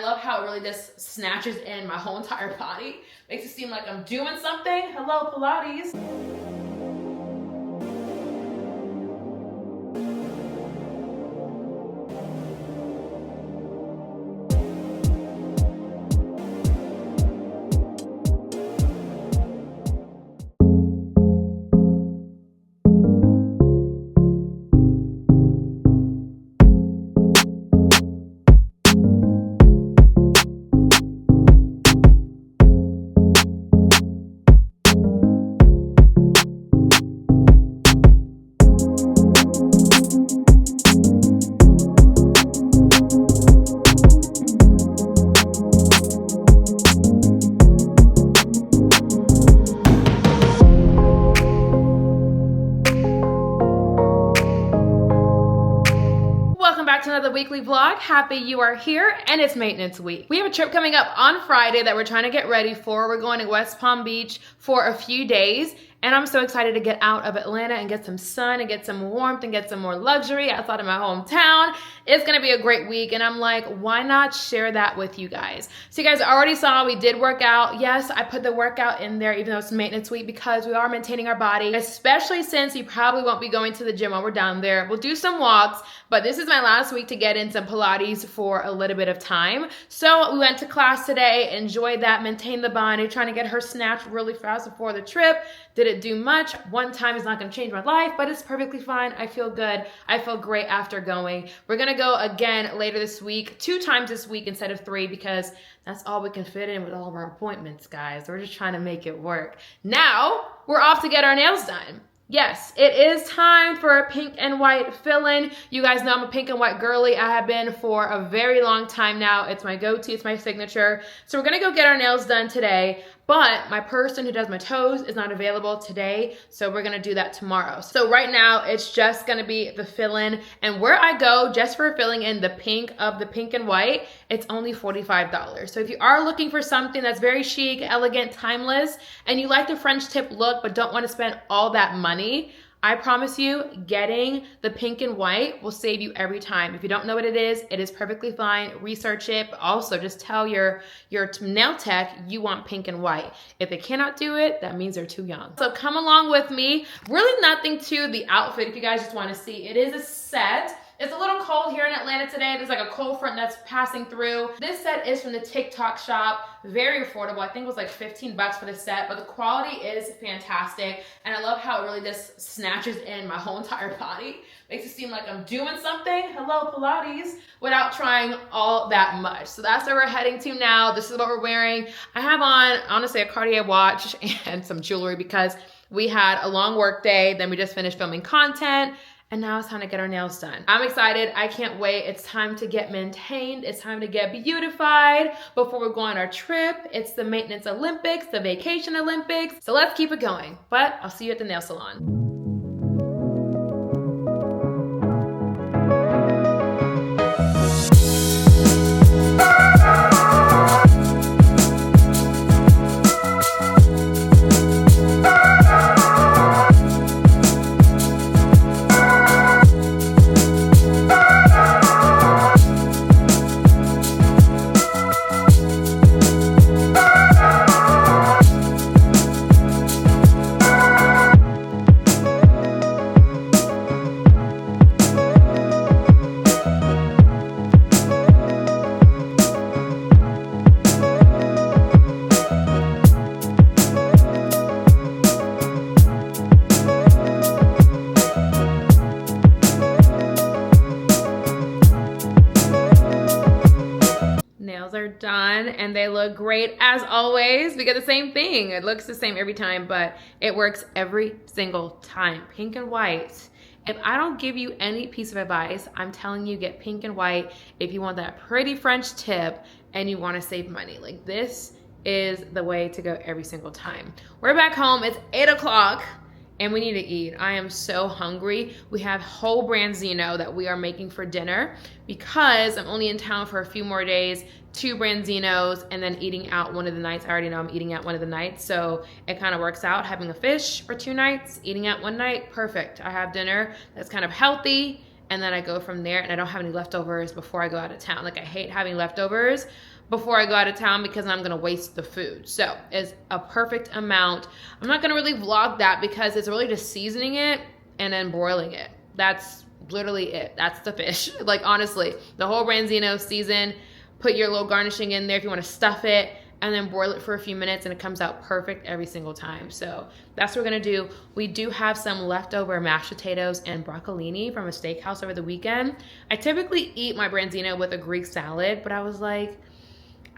I love how it really just snatches in my whole entire body. Makes it seem like I'm doing something. Hello, Pilates. Another weekly vlog. Happy you are here, and it's maintenance week. We have a trip coming up on Friday that we're trying to get ready for. We're going to West Palm Beach for a few days, and I'm so excited to get out of Atlanta and get some sun and get some warmth and get some more luxury outside of my hometown. It's gonna be a great week, and I'm like, why not share that with you guys? So you guys already saw we did work out. Yes, I put the workout in there even though it's maintenance week because we are maintaining our body, especially since you probably won't be going to the gym while we're down there. We'll do some walks, but this is my last week to get in some Pilates for a little bit of time. So we went to class today, enjoyed that, maintained the body, trying to get her snatched really fast before the trip. Didn't do much. One time is not gonna change my life, but it's perfectly fine. I feel good. I feel great after going. We're gonna go again later this week, 2 times this week instead of 3 because that's all we can fit in with all of our appointments, guys. We're just trying to make it work. Now, we're off to get our nails done. Yes, it is time for a pink and white fill-in. You guys know I'm a pink and white girly. I have been for a very long time now. It's my go-to, it's my signature. So we're gonna go get our nails done today, but my person who does my toes is not available today, so we're gonna do that tomorrow. So right now, it's just gonna be the fill-in, and where I go just for filling in the pink of the pink and white, it's only $45. So if you are looking for something that's very chic, elegant, timeless, and you like the French tip look but don't wanna spend all that money, I promise you, getting the pink and white will save you every time. If you don't know what it is perfectly fine. Research it, but also just tell your nail tech you want pink and white. If they cannot do it, that means they're too young. So come along with me. Really nothing to the outfit if you guys just wanna see. It is a set. It's a little cold here in Atlanta today. There's like a cold front that's passing through. This set is from the TikTok shop. Very affordable. I think it was like 15 bucks for the set, but the quality is fantastic. And I love how it really just snatches in my whole entire body. Makes it seem like I'm doing something. Hello, Pilates, without trying all that much. So that's where we're heading to now. This is what we're wearing. I have on, honestly, a Cartier watch and some jewelry because we had a long work day. Then we just finished filming content. And now it's time to get our nails done. I'm excited, I can't wait. It's time to get maintained. It's time to get beautified before we go on our trip. It's the maintenance Olympics, the vacation Olympics. So let's keep it going. But I'll see you at the nail salon. Are done and they look great as always. We get the same thing. It looks the same every time, but it works every single time. Pink and white. If I don't give you any piece of advice, I'm telling you get pink and white if you want that pretty French tip and you want to save money. Like, this is the way to go every single time. We're back home. It's 8 o'clock. And we need to eat. I am so hungry. We have whole branzino that we are making for dinner because I'm only in town for a few more days, 2 branzinos, and then eating out one of the nights. I already know I'm eating out one of the nights, so it kind of works out having a fish for 2 nights, eating out one night, perfect. I have dinner that's kind of healthy, and then I go from there, and I don't have any leftovers before I go out of town. Like, I hate having leftovers, before I go out of town because I'm gonna waste the food. So it's a perfect amount. I'm not gonna really vlog that because it's really just seasoning it and then broiling it. That's literally it. That's the fish. Like honestly, the whole branzino season, put your little garnishing in there if you wanna stuff it, and then broil it for a few minutes and it comes out perfect every single time. So that's what we're gonna do. We do have some leftover mashed potatoes and broccolini from a steakhouse over the weekend. I typically eat my branzino with a Greek salad, but I was like,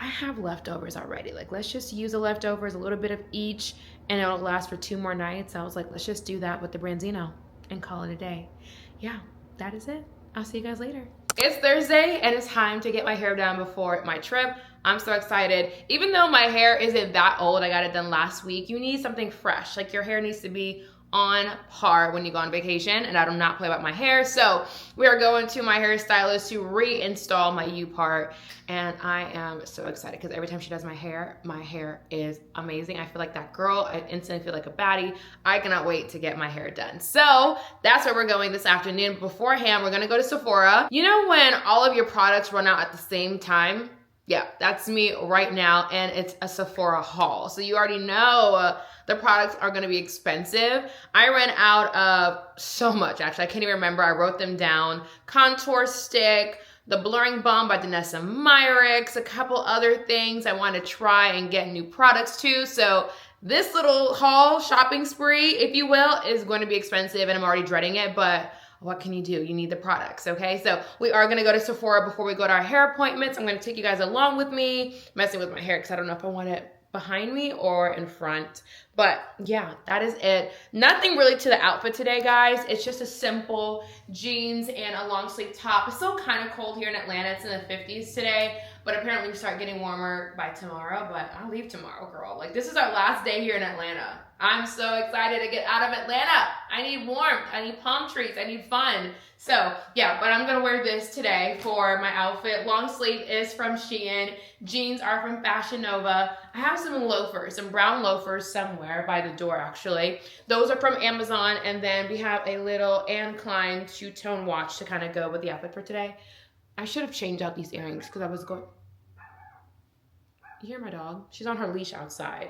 I have leftovers already. Like, let's just use the leftovers, a little bit of each, and it'll last for 2 more nights. I was like, let's just do that with the branzino and call it a day. Yeah, that is it. I'll see you guys later. It's Thursday and it's time to get my hair done before my trip. I'm so excited. Even though my hair isn't that old, I got it done last week, you need something fresh. Like your hair needs to be on par when you go on vacation, and I do not play about my hair. So we are going to my hairstylist to reinstall my U-part, and I am so excited because every time she does my hair is amazing. I feel like that girl. I instantly feel like a baddie. I cannot wait to get my hair done. So that's where we're going this afternoon. Beforehand, we're gonna go to Sephora. You know when all of your products run out at the same time? Yeah, that's me right now, and it's a Sephora haul. So you already know the products are gonna be expensive. I ran out of so much, actually. I can't even remember. I wrote them down. Contour stick, the Blurring Balm by Danessa Myricks, a couple other things I want to try and get new products too. So this little haul, shopping spree, if you will, is going to be expensive, and I'm already dreading it, but what can you do? You need the products, okay? So we are gonna go to Sephora before we go to our hair appointments. I'm gonna take you guys along with me, messing with my hair because I don't know if I want it behind me or in front. But yeah, that is it. Nothing really to the outfit today, guys. It's just a simple jeans and a long sleeve top. It's still kind of cold here in Atlanta. It's in the 50s today, but apparently we start getting warmer by tomorrow, but I'll leave tomorrow, girl. Like, this is our last day here in Atlanta. I'm so excited to get out of Atlanta. I need warmth, I need palm trees, I need fun. So yeah, but I'm gonna wear this today for my outfit. Long sleeve is from Shein. Jeans are from Fashion Nova. I have some loafers, some brown loafers somewhere by the door actually. Those are from Amazon, and then we have a little Anne Klein two-tone watch to kind of go with the outfit for today. I should have changed out these earrings because I was going... You hear my dog? She's on her leash outside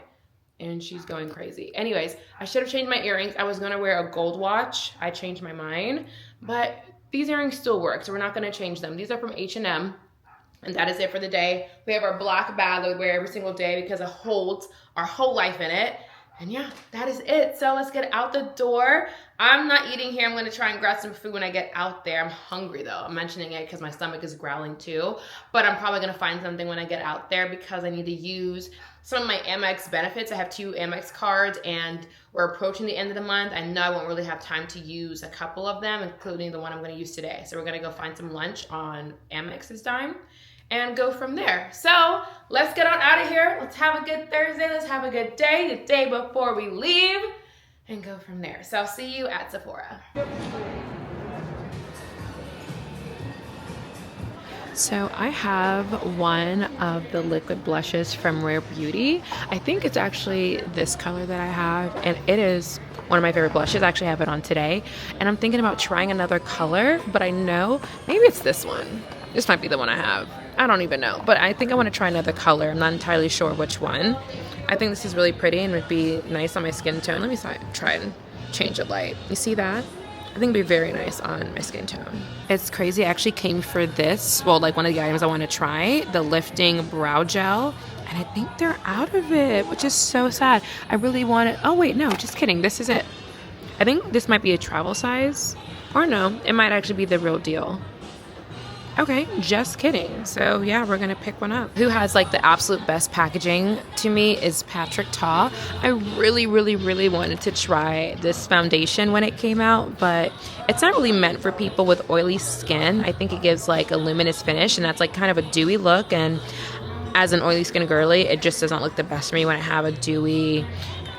and she's going crazy. Anyways, I should have changed my earrings. I was gonna wear a gold watch. I changed my mind, but these earrings still work, so we're not gonna change them. These are from H&M, and that is it for the day. We have our black bag that we wear every single day because it holds our whole life in it. And yeah, that is it. So let's get out the door. I'm not eating here. I'm gonna try and grab some food when I get out there. I'm hungry though. I'm mentioning it because my stomach is growling too. But I'm probably gonna find something when I get out there because I need to use some of my AMEX benefits. I have 2 AMEX cards and we're approaching the end of the month. I know I won't really have time to use a couple of them, including the one I'm gonna use today. So we're gonna go find some lunch on AMEX's dime and go from there. So let's get on out of here. Let's have a good Thursday. Let's have a good day, the day before we leave, and go from there. So I'll see you at Sephora. So I have one of the liquid blushes from Rare Beauty. I think it's actually this color that I have, and it is one of my favorite blushes. I actually have it on today, and I'm thinking about trying another color, but I know maybe it's this one. This might be the one I have. I don't even know, but I think I want to try another color. I'm not entirely sure which one. I think this is really pretty and would be nice on my skin tone. Let me try and change the light. You see that? I think it'd be very nice on my skin tone. It's crazy. I actually came for this. Well, like one of the items I want to try, the lifting brow gel. And I think they're out of it, which is so sad. I really want it. Oh wait, no, just kidding. This is it. I think this might be a travel size. Or no, it might actually be the real deal. Okay, just kidding. So yeah, we're gonna pick one up. Who has like the absolute best packaging to me is Patrick Ta. I really wanted to try this foundation when it came out, but it's not really meant for people with oily skin. I think it gives like a luminous finish, and that's like kind of a dewy look, and as an oily skin girly, it just doesn't look the best for me when I have a dewy,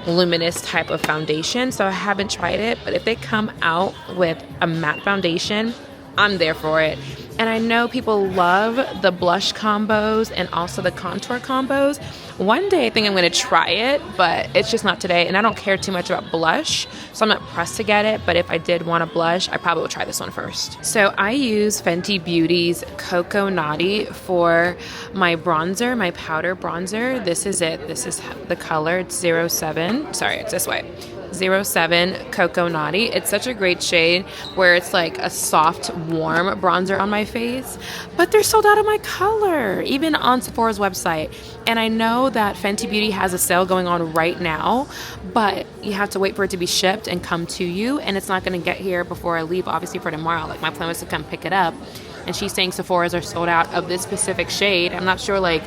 luminous type of foundation. So I haven't tried it, but if they come out with a matte foundation, I'm there for it. And I know people love the blush combos and also the contour combos. One day I think I'm going to try it, but it's just not today. And I don't care too much about blush, so I'm not pressed to get it. But if I did want a blush, I probably will try this one first. So I use Fenty Beauty's Cocoa Naughty for my bronzer, my powder bronzer. This is it. This is the color. It's 07. Sorry, it's this way. 07 Cocoa Naughty. It's such a great shade where it's like a soft, warm bronzer on my face, but they're sold out of my color, even on Sephora's website. And I know that Fenty Beauty has a sale going on right now, but you have to wait for it to be shipped and come to you, and it's not going to get here before I leave, obviously, for tomorrow. Like, my plan was to come pick it up, and she's saying Sephora's are sold out of this specific shade. I'm not sure, like,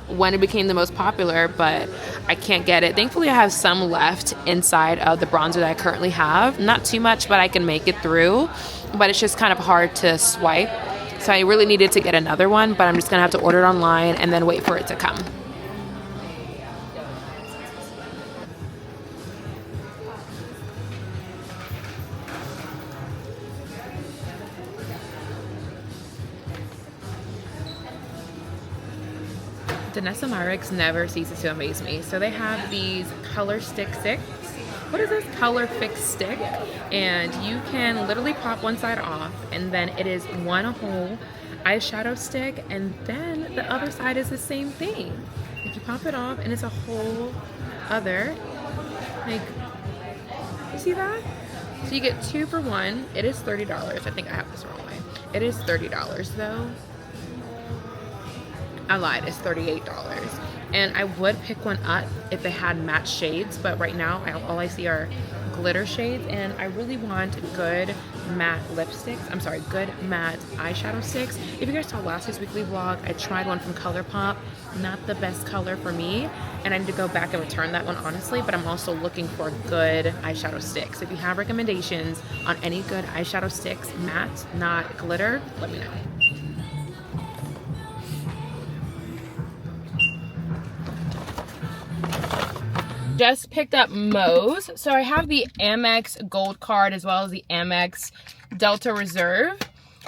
when it became the most popular, but I can't get it. Thankfully, I have some left inside of the bronzer that I currently have. Not too much, but I can make it through. But it's just kind of hard to swipe. So I really needed to get another one, but I'm just gonna have to order it online and then wait for it to come. Danessa Myricks never ceases to amaze me. So they have these color stick sticks. What is this? Color fix stick. And you can literally pop one side off, and then it is one whole eyeshadow stick, and then the other side is the same thing. Like, you pop it off and it's a whole other, like, you see that? So you get 2 for 1. It is $30. I think I have this wrong way. It is $30 though. I lied, it's $38. And I would pick one up if they had matte shades, but right now all I see are glitter shades, and I really want good matte lipsticks. I'm sorry, good matte eyeshadow sticks. If you guys saw last week's weekly vlog, I tried one from ColourPop. Not the best color for me, and I need to go back and return that one, honestly, but I'm also looking for good eyeshadow sticks. If you have recommendations on any good eyeshadow sticks, matte, not glitter, let me know. Just picked up Moe's. So I have the AMEX Gold Card as well as the AMEX Delta Reserve.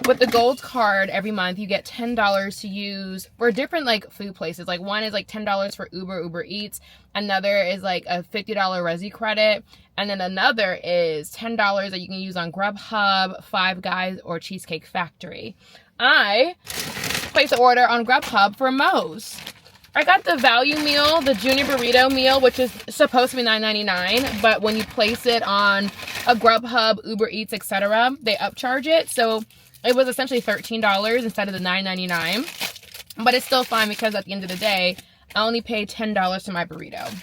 With the Gold Card, every month you get $10 to use for different like food places. Like, one is like $10 for Uber Eats. Another is like a $50 Resi credit. And then another is $10 that you can use on Grubhub, Five Guys, or Cheesecake Factory. I placed an order on Grubhub for Moe's. I got the value meal, the junior burrito meal, which is supposed to be $9.99, but when you place it on a Grubhub, Uber Eats, etc., they upcharge it. So it was essentially $13 instead of the $9.99, but it's still fine because at the end of the day, I only paid $10 for my burrito.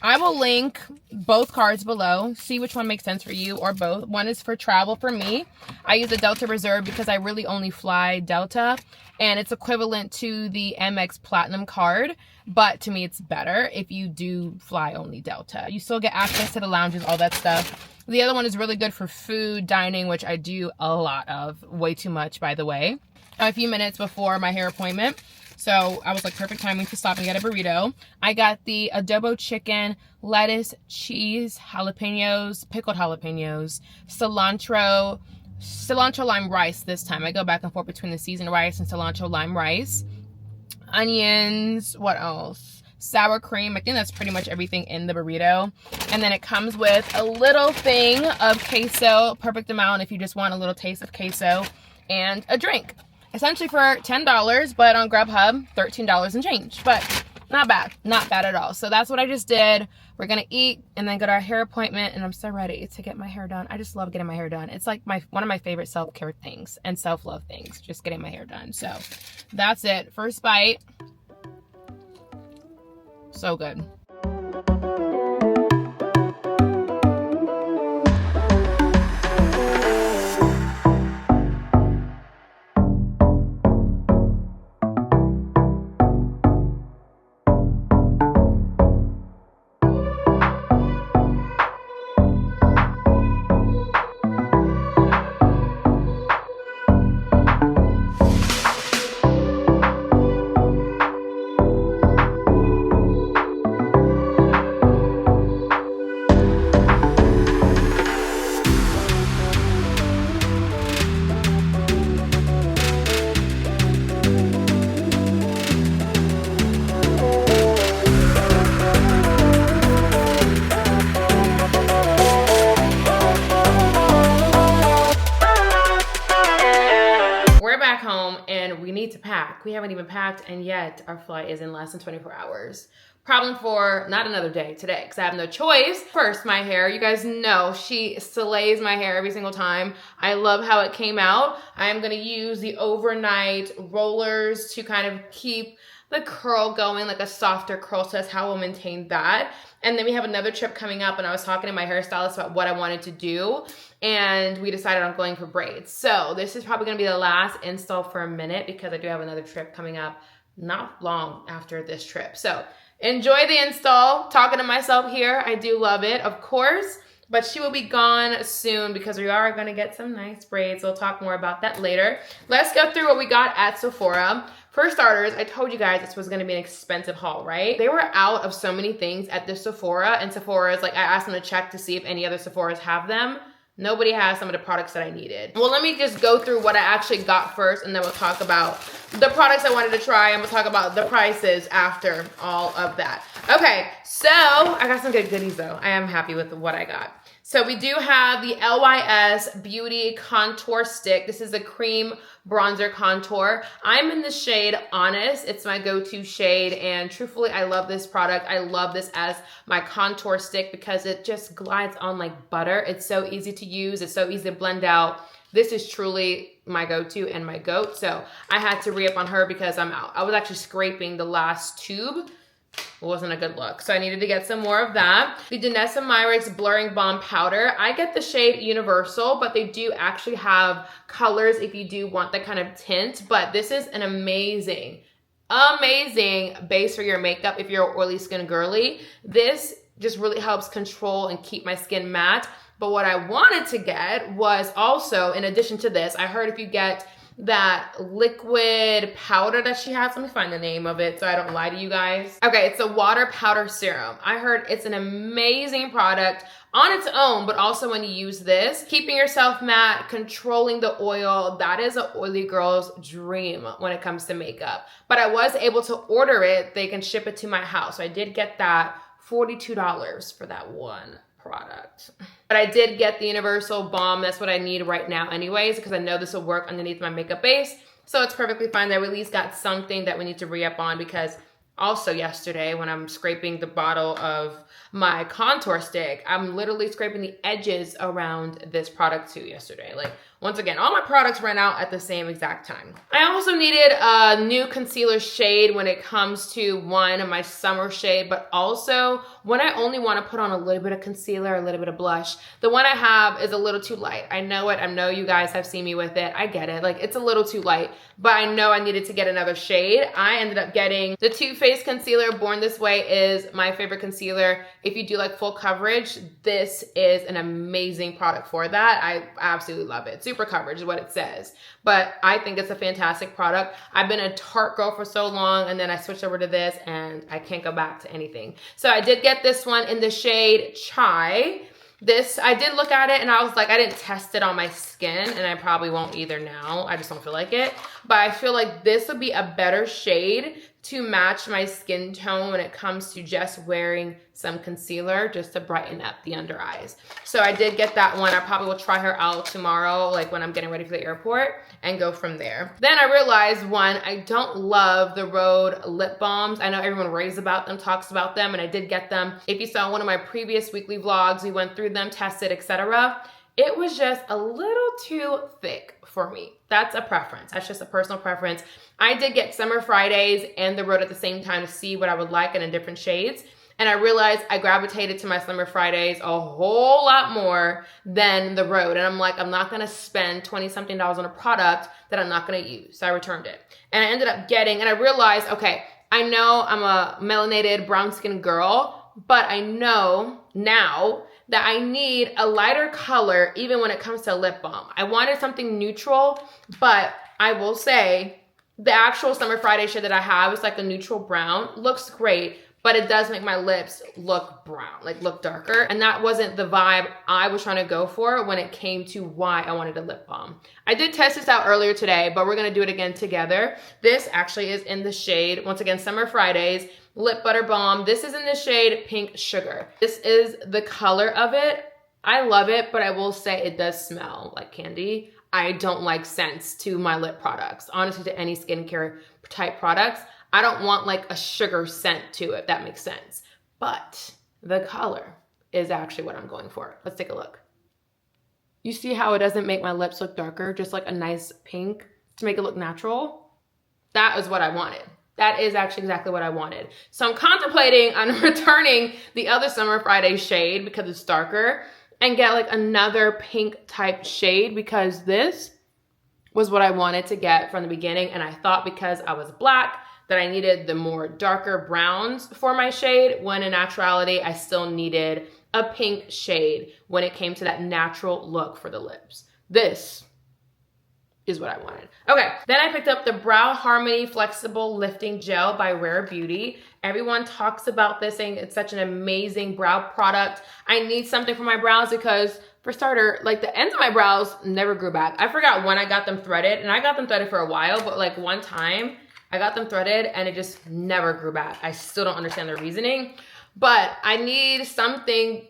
I will link both cards below. See which one makes sense for you, or both. One is for travel for me. I use the Delta Reserve because I really only fly Delta, and it's equivalent to the AMEX Platinum card, but to me it's better if you do fly only Delta. You still get access to the lounges, all that stuff. The other one is really good for food, dining, which I do a lot of. Way too much, by the way. A few minutes before my hair appointment. So I was like, perfect timing to stop and get a burrito. I got the adobo chicken, lettuce, cheese, jalapenos, pickled jalapenos, cilantro lime rice this time. I go back and forth between the seasoned rice and cilantro lime rice. Onions, what else? Sour cream. I think that's pretty much everything in the burrito. And then it comes with a little thing of queso, perfect amount if you just want a little taste of queso, and a drink. Essentially for $10, but on Grubhub, $13 and change. But not bad. Not bad at all. So that's what I just did. We're going to eat and then go to our hair appointment, and I'm so ready to get my hair done. I just love getting my hair done. It's like one of my favorite self-care things and self-love things, just getting my hair done. So that's it. First bite. So good. we haven't even packed, and yet our flight is in less than 24 hours. Problem for not another day, today, because I have no choice. First, my hair. You guys know she slays my hair every single time. I love how it came out. I am gonna use the overnight rollers to kind of keep the curl going, like a softer curl, so that's how we'll maintain that. And then we have another trip coming up, and I was talking to my hairstylist about what I wanted to do, and we decided on going for braids. So this is probably gonna be the last install for a minute because I do have another trip coming up not long after this trip. So enjoy the install. Talking to myself here. I do love it, of course, but she will be gone soon because we are gonna get some nice braids. We'll talk more about that later. Let's go through what we got at Sephora. For starters, I told you guys this was gonna be an expensive haul, right? They were out of so many things at this Sephora, and Sephora's, like, I asked them to check to see if any other Sephora's have them. Nobody has some of the products that I needed. Well, let me just go through what I actually got first, and then we'll talk about the products I wanted to try, and we'll talk about the prices after all of that. Okay, so I got some good goodies though. I am happy with what I got. So we do have the LYS Beauty Contour Stick. This is a cream bronzer contour. I'm in the shade Honest. It's my go-to shade, and truthfully, I love this product. I love this as my contour stick because it just glides on like butter. It's so easy to use. It's so easy to blend out. This is truly my go-to and my goat. So I had to re-up on her because I'm out. I was actually scraping the last tube. It wasn't a good look, so I needed to get some more of that. The Danessa Myricks Blurring Balm Powder. I get the shade Universal, but they do actually have colors if you do want that kind of tint. But this is an amazing base for your makeup if you're an oily skin girly. This just really helps control and keep my skin matte. But what I wanted to get was also, in addition to this, I heard if you get that liquid powder that she has. Let me find the name of it so I don't lie to you guys. Okay, it's a water powder serum. I heard it's an amazing product on its own, but also when you use this, keeping yourself matte, controlling the oil, that is an oily girl's dream when it comes to makeup. But I was able to order it. They can ship it to my house. So I did get that, $42 for that one product. But I did get the Universal Balm. That's what I need right now anyways, because I know this will work underneath my makeup base. So it's perfectly fine that we at least got something that we need to re-up on, because also yesterday when I'm scraping the bottle of my contour stick, I'm literally scraping the edges around this product too yesterday. Like, once again, all my products ran out at the same exact time. I also needed a new concealer shade when it comes to one, my summer shade, but also when I only want to put on a little bit of concealer, a little bit of blush. The one I have is a little too light. I know it. I know you guys have seen me with it. I get it. Like, it's a little too light, but I know I needed to get another shade. I ended up getting the Too Faced Concealer. Born This Way is my favorite concealer. If you do like full coverage, this is an amazing product for that. I absolutely love it. Super coverage is what it says, but I think it's a fantastic product. I've been a Tarte girl for so long, and then I switched over to this and I can't go back to anything. So I did get this one in the shade Chai. This, I did look at it and I was like, I didn't test it on my skin, and I probably won't either now. I just don't feel like it. But I feel like this would be a better shade to match my skin tone when it comes to just wearing some concealer just to brighten up the under eyes. So I did get that one. I probably will try her out tomorrow, like when I'm getting ready for the airport, and go from there. Then I realized, one, I don't love the Rhode lip balms. I know everyone raves about them, talks about them, and I did get them. If you saw one of my previous weekly vlogs, we went through them, tested, etc. It was just a little too thick for me. That's a preference. That's just a personal preference. I did get Summer Fridays and the Rhode at the same time to see what I would like in different shades. And I realized I gravitated to my Summer Fridays a whole lot more than the Rhode. And I'm like, I'm not gonna spend 20-something on a product that I'm not gonna use. So I returned it. And I ended up getting, and I realized, okay, I know I'm a melanated brown skin girl, but I know now that I need a lighter color even when it comes to a lip balm. I wanted something neutral, but I will say the actual Summer Friday shade that I have is like a neutral brown. Looks great, but it does make my lips look brown, like look darker. And that wasn't the vibe I was trying to go for when it came to why I wanted a lip balm. I did test this out earlier today, but we're gonna do it again together. This actually is in the shade, once again, Summer Fridays Lip Butter Balm. This is in the shade Pink Sugar. This is the color of it. I love it, but I will say it does smell like candy. I don't like scents to my lip products, honestly, to any skincare type products, I don't want like a sugar scent to it, if that makes sense. But the color is actually what I'm going for. Let's take a look. You see how it doesn't make my lips look darker, just like a nice pink to make it look natural? That is what I wanted. That is actually exactly what I wanted. So I'm contemplating on returning the other Summer Friday shade because it's darker and get like another pink type shade because this was what I wanted to get from the beginning. And I thought because I was black that I needed the more darker browns for my shade, when in actuality, I still needed a pink shade when it came to that natural look for the lips. This is what I wanted. Okay, then I picked up the Brow Harmony Flexible Lifting Gel by Rare Beauty. Everyone talks about this, saying it's such an amazing brow product. I need something for my brows because, for starter, like the ends of my brows never grew back. I forgot when I got them threaded, and I got them threaded for a while, but like one time I got them threaded and it just never grew back. I still don't understand the reasoning, but I need something.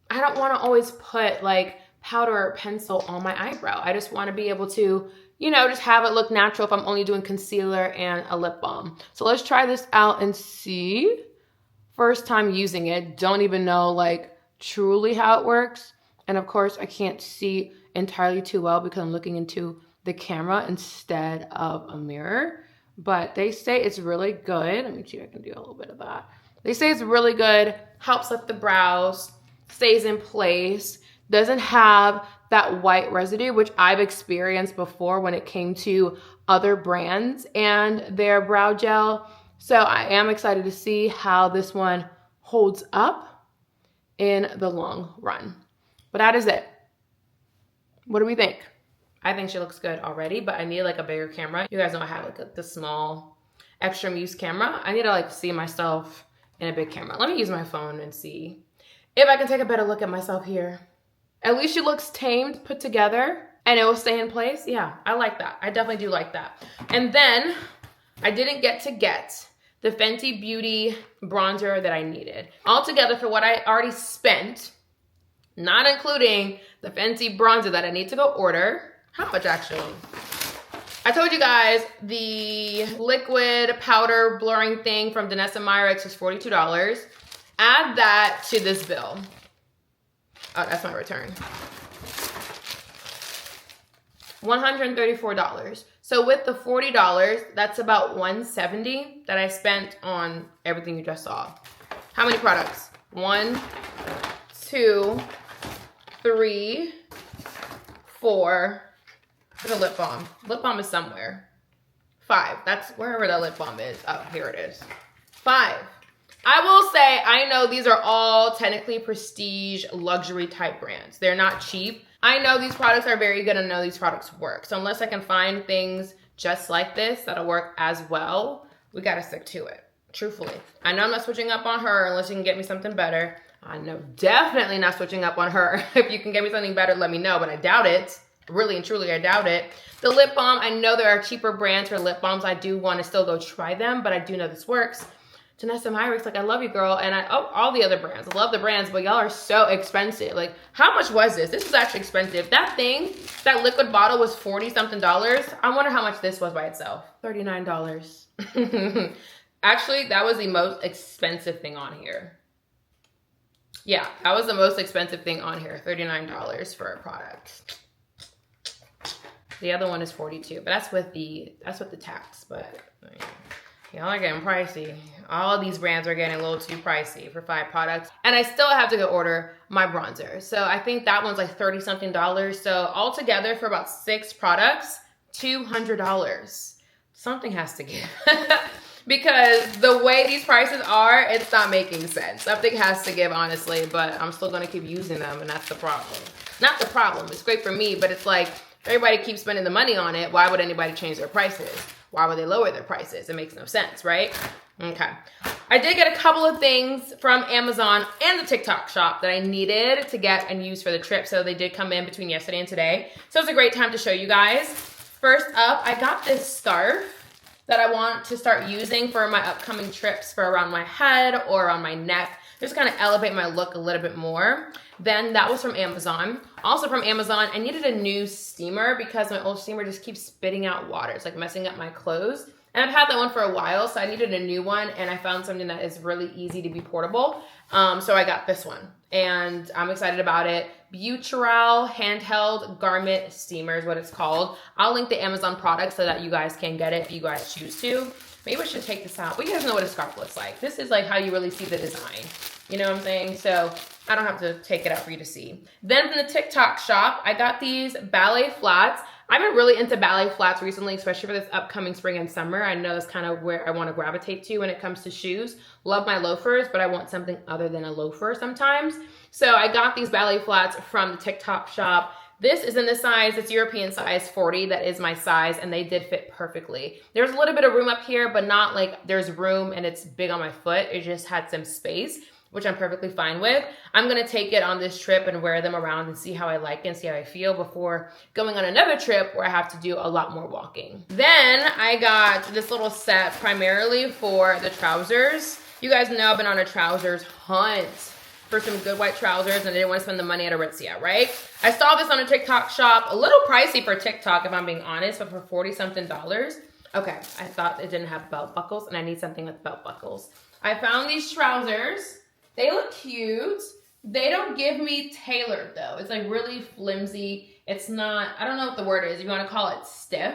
I don't want to always put like powder or pencil on my eyebrow. I just want to be able to, you know, just have it look natural if I'm only doing concealer and a lip balm. So let's try this out and see. First time using it, don't even know like truly how it works. And of course I can't see entirely too well because I'm looking into the camera instead of a mirror. But they say it's really good. Let me see if I can do a little bit of that. They say it's really good, helps lift the brows, stays in place, doesn't have that white residue, which I've experienced before when it came to other brands and their brow gel. So I am excited to see how this one holds up in the long run. But that is it. What do we think? I think she looks good already, but I need like a bigger camera. You guys know I have like the small extra use camera. I need to like see myself in a big camera. Let me use my phone and see if I can take a better look at myself here. At least she looks tamed, put together, and it will stay in place. Yeah, I like that. I definitely do like that. And then I didn't get the Fenty Beauty bronzer that I needed. Altogether for what I already spent, not including the Fenty bronzer that I need to go order. How much actually? I told you guys the liquid powder blurring thing from Danessa Myricks was $42. Add that to this bill. Oh, that's my return. $134. So with the $40, that's about $170 that I spent on everything you just saw. How many products? 1, 2, 3, 4. The lip balm. Lip balm is somewhere. 5. That's wherever that lip balm is. Oh, here it is. 5. I will say, I know these are all technically prestige luxury type brands. They're not cheap. I know these products are very good and I know these products work. So unless I can find things just like this that'll work as well, we gotta stick to it, truthfully. I know I'm not switching up on her unless you can get me something better. I know definitely not switching up on her. If you can get me something better, let me know, but I doubt it. Really and truly, I doubt it. The lip balm, I know there are cheaper brands for lip balms. I do want to still go try them, but I do know this works. Danessa Myricks, like, I love you, girl. And all the other brands. I love the brands, but y'all are so expensive. Like, how much was this? This was actually expensive. That thing, that liquid bottle was $40-something. I wonder how much this was by itself. $39. Actually, that was the most expensive thing on here. Yeah, that was the most expensive thing on here. $39 for a product. The other one is $42, but that's with the tax. But y'all are getting pricey. All of these brands are getting a little too pricey for 5 products. And I still have to go order my bronzer. So I think that one's like $30-something. So altogether for about 6 products, $200. Something has to give. Because the way these prices are, it's not making sense. Something has to give, honestly, but I'm still gonna keep using them, and that's the problem. Not the problem, it's great for me, but it's like, everybody keeps spending the money on it. Why would anybody change their prices? Why would they lower their prices? It makes no sense, right? Okay. I did get a couple of things from Amazon and the TikTok shop that I needed to get and use for the trip. So they did come in between yesterday and today. So it's a great time to show you guys. First up, I got this scarf that I want to start using for my upcoming trips for around my head or around my neck. Just kind of elevate my look a little bit more. Then that was from Amazon. Also from Amazon, I needed a new steamer because my old steamer just keeps spitting out water. It's like messing up my clothes. And I've had that one for a while, so I needed a new one, and I found something that is really easy to be portable. So I got this one, and I'm excited about it. Butyral Handheld Garment Steamer is what it's called. I'll link the Amazon product so that you guys can get it if you guys choose to. Maybe I should take this out, but you guys know what a scarf looks like. This is like how you really see the design. You know what I'm saying? So I don't have to take it out for you to see. Then from the TikTok shop, I got these ballet flats. I've been really into ballet flats recently, especially for this upcoming spring and summer. I know that's kind of where I want to gravitate to when it comes to shoes. Love my loafers, but I want something other than a loafer sometimes. So I got these ballet flats from the TikTok shop. This is in the size, it's European size 40. That is my size, and they did fit perfectly. There's a little bit of room up here, but not like there's room and it's big on my foot. It just had some space, which I'm perfectly fine with. I'm gonna take it on this trip and wear them around and see how I like it and see how I feel before going on another trip where I have to do a lot more walking. Then I got this little set primarily for the trousers. You guys know I've been on a trousers hunt for some good white trousers, and I didn't want to spend the money at Aritzia, right? I saw this on a TikTok shop, a little pricey for TikTok if I'm being honest, but for 40-something dollars. Okay, I thought it didn't have belt buckles, and I need something with belt buckles. I found these trousers. They look cute. They don't give me tailored though. It's like really flimsy. It's not, I don't know what the word is. You want to call it stiff,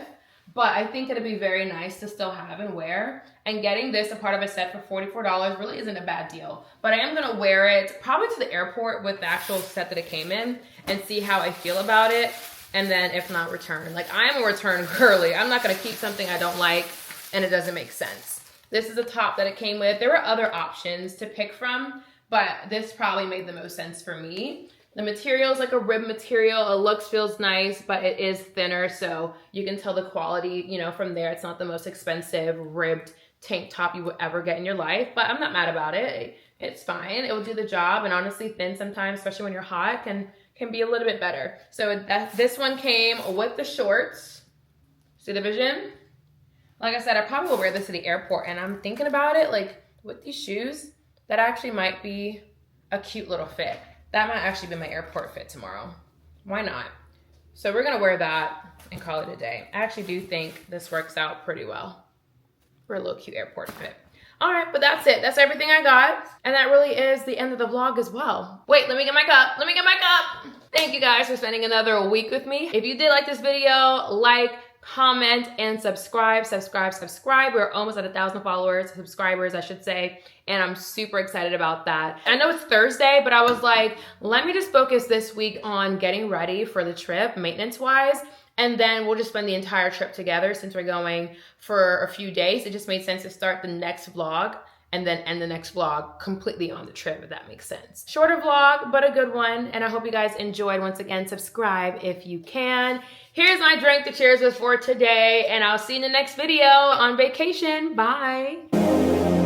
but I think it'd be very nice to still have and wear. And getting this a part of a set for $44 really isn't a bad deal. But I am gonna wear it probably to the airport with the actual set that it came in and see how I feel about it. And then if not, return. Like, I am a return girly. I'm not gonna keep something I don't like and it doesn't make sense. This is the top that it came with. There were other options to pick from, but this probably made the most sense for me. The material is like a rib material. It looks, feels nice, but it is thinner, so you can tell the quality, you know, from there. It's not the most expensive ribbed tank top you would ever get in your life, but I'm not mad about it. It's fine. It will do the job, and honestly, thin sometimes, especially when you're hot, can be a little bit better. So this one came with the shorts. See the vision? Like I said, I probably will wear this to the airport, and I'm thinking about it, like with these shoes, that actually might be a cute little fit. That might actually be my airport fit tomorrow. Why not? So we're gonna wear that and call it a day. I actually do think this works out pretty well for a little cute airport fit. All right, but that's it. That's everything I got. And that really is the end of the vlog as well. Wait, let me get my cup. Let me get my cup. Thank you guys for spending another week with me. If you did like this video, like, comment, and subscribe. We're almost at 1,000 followers, subscribers, I should say. And I'm super excited about that. I know it's Thursday, but I was like, let me just focus this week on getting ready for the trip, maintenance-wise. And then we'll just spend the entire trip together since we're going for a few days. It just made sense to start the next vlog and then end the next vlog completely on the trip, if that makes sense. Shorter vlog, but a good one. And I hope you guys enjoyed. Once again, subscribe if you can. Here's my drink to cheers with for today, and I'll see you in the next video on vacation. Bye.